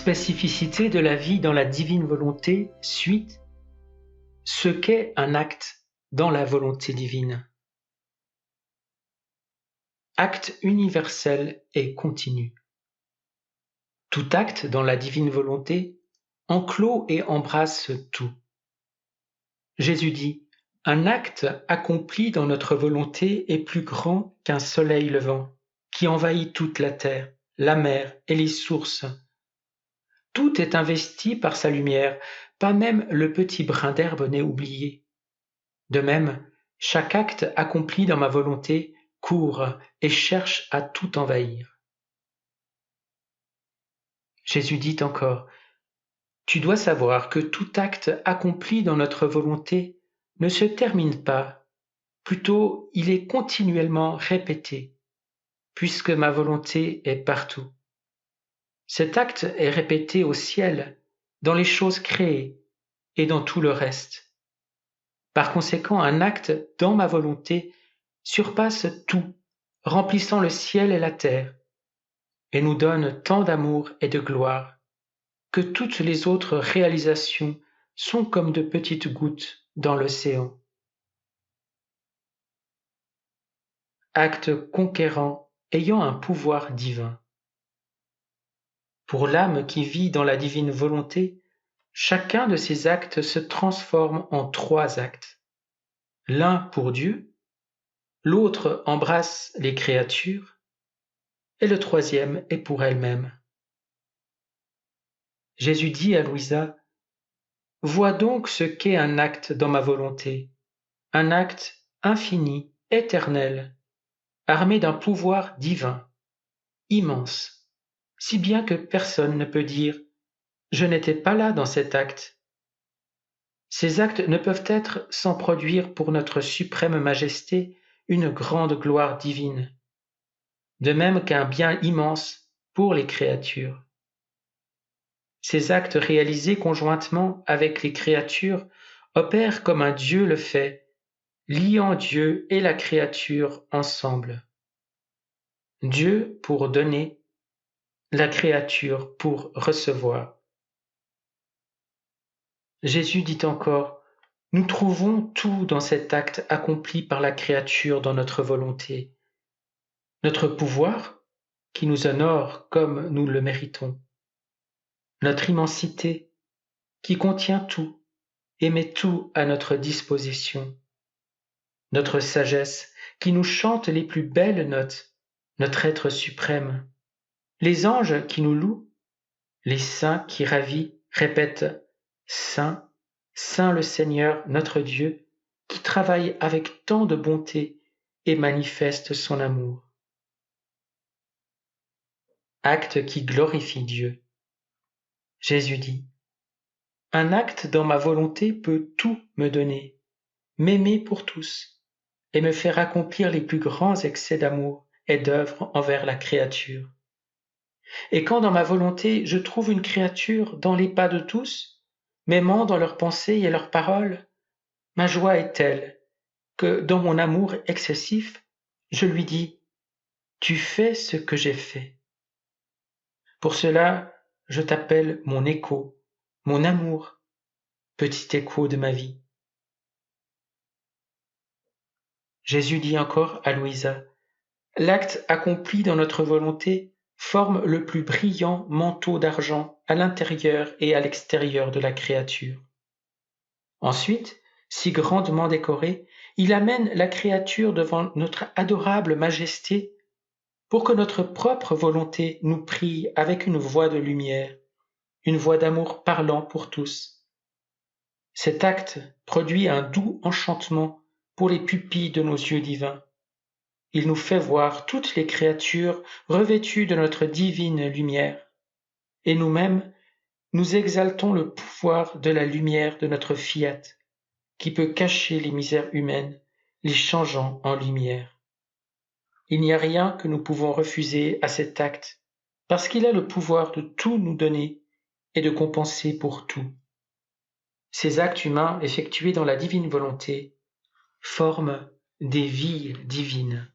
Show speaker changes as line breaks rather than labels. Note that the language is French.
Spécificité de la vie dans la divine volonté, suite, ce qu'est un acte dans la volonté divine. Acte universel et continu. Tout acte dans la divine volonté enclôt et embrasse tout. Jésus dit, un acte accompli dans notre volonté est plus grand qu'un soleil levant, qui envahit toute la terre, la mer et les sources. Tout est investi par sa lumière, pas même le petit brin d'herbe n'est oublié. De même, chaque acte accompli dans ma volonté court et cherche à tout envahir. Jésus dit encore, tu dois savoir que tout acte accompli dans notre volonté ne se termine pas, plutôt il est continuellement répété, puisque ma volonté est partout. Cet acte est répété au ciel, dans les choses créées et dans tout le reste. Par conséquent, un acte dans ma volonté surpasse tout, remplissant le ciel et la terre, et nous donne tant d'amour et de gloire, que toutes les autres réalisations sont comme de petites gouttes dans l'océan. Acte conquérant ayant un pouvoir divin. Pour l'âme qui vit dans la divine volonté, chacun de ces actes se transforme en 3 actes. L'un pour Dieu, l'autre embrasse les créatures, et le 3e est pour elle-même. Jésus dit à Louisa, « Vois donc ce qu'est un acte dans ma volonté, un acte infini, éternel, armé d'un pouvoir divin, immense, si bien que personne ne peut dire « Je n'étais pas là dans cet acte ». Ces actes ne peuvent être sans produire pour notre suprême majesté une grande gloire divine, de même qu'un bien immense pour les créatures. Ces actes réalisés conjointement avec les créatures opèrent comme un Dieu le fait, liant Dieu et la créature ensemble. Dieu pour donner, la créature pour recevoir. Jésus dit encore, nous trouvons tout dans cet acte accompli par la créature dans notre volonté. Notre pouvoir, qui nous honore comme nous le méritons. Notre immensité, qui contient tout et met tout à notre disposition. Notre sagesse, qui nous chante les plus belles notes, notre être suprême. Les anges qui nous louent, les saints qui ravis répètent « Saint, Saint le Seigneur notre Dieu, qui travaille avec tant de bonté et manifeste son amour. » Acte qui glorifie Dieu. Jésus dit, « Un acte dans ma volonté peut tout me donner, m'aimer pour tous, et me faire accomplir les plus grands excès d'amour et d'œuvre envers la créature. Et quand dans ma volonté je trouve une créature dans les pas de tous, m'aimant dans leurs pensées et leurs paroles, ma joie est telle que, dans mon amour excessif, je lui dis « Tu fais ce que j'ai fait. » Pour cela, je t'appelle mon écho, mon amour, petit écho de ma vie. Jésus dit encore à Louisa, « L'acte accompli dans notre volonté forme le plus brillant manteau d'argent à l'intérieur et à l'extérieur de la créature. Ensuite, si grandement décoré, il amène la créature devant notre adorable majesté pour que notre propre volonté nous prie avec une voix de lumière, une voix d'amour parlant pour tous. Cet acte produit un doux enchantement pour les pupilles de nos yeux divins. Il nous fait voir toutes les créatures revêtues de notre divine lumière, et nous-mêmes, nous exaltons le pouvoir de la lumière de notre fiat, qui peut cacher les misères humaines, les changeant en lumière. Il n'y a rien que nous pouvons refuser à cet acte, parce qu'il a le pouvoir de tout nous donner et de compenser pour tout. Ces actes humains effectués dans la divine volonté forment des vies divines.